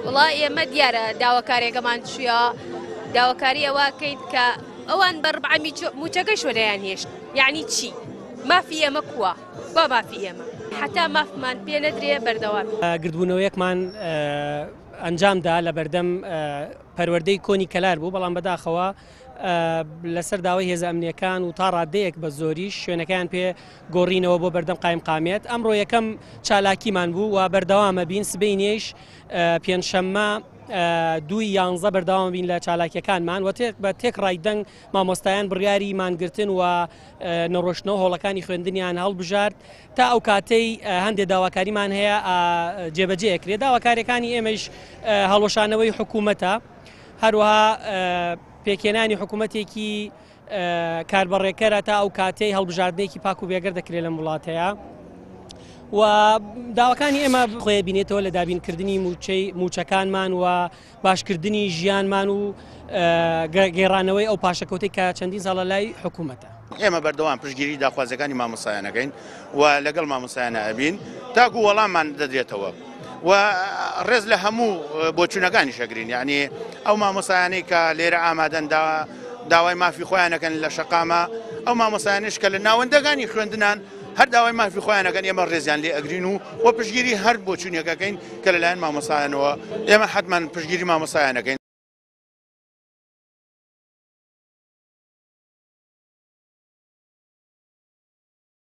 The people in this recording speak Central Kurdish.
وڵا ئێمە دیارە داواکاریەکەمان چوویە داواکاری ئەوەکەین کە ئەوان بەڕبعەمی موچەکەی شوێنیان هێشت یعنی چی مافی ئێمە کووە با مافی ئێمە حتا مافمان پێ نەدرێ بەردەوام گردبوونەوەیەکمان ئەنجامدا لە بەردەم پەروەردەی کۆنی کەلار بوو بەڵام بەداخەوە لەسەر داوای هێزە ئەمنیەکان و تا ڕادەیەک بە زۆریش شوێنەکەیان پێ گۆڕینەوە بۆ بەردەم قایمقامێت ئەمڕۆ یەکەم چالاکیمان بوو و بەردەوامە بین سبەینێش پێنجشەممە 2/11 بەردەوام بین لە چالاکیەکانمان و بە تێک ڕایدەنگ مامۆستایان بڕیاری مانگرتن و نەڕۆشتنەوە هۆڵەکانی خوێندنیان هەڵبژارد تا ئەو کاتەی هەندێک داواکاریمان هەیە جێبەجێکرێت داواکاریەکانی ئێمەش هەڵۆشانەوەی حکوومەتە هەروەها پێکێنانی حکوومەتێکی کاربڕێکەرە تا ئەو کاتەی هەڵبژاردنێکی پاک و بێگەر دەکرێت لەم وڵاتەیە و داواکانی ئێمە خۆی بینێتەوە لە دابینکردنی موچەکانمان و باشکردنی ژیانمان و گێڕانەوەی ئەو پاشەکەوتەی کە چەندین ساڵە لای حکوومەتە. ئێمە بەردەوام پشتگیری داخوازەکانی مامۆستایانەکەین و لەگەڵ مامۆستایانە ئەبین تاکو وەڵاممان دەدرێتەوە و ڕێز لە هەموو بۆچوونەکانی شەگرین یعنی ئەو مامۆستایانەی کە لێرە ئامادەن داوای مافی خۆیانەکەن لە شەقامە ئەو مامۆستایانش کە لە ناوەندەکانی خوێندنان هەر داوای مافی خۆیانەکەن ئێمە ڕێزیان لێ ئەگرین و پشتگیری هەر بۆچوونیەکەکەین کە لەلایەن مامۆستایانەوە ئێمە حتمەن پشتگیری مامۆستایانەکەین.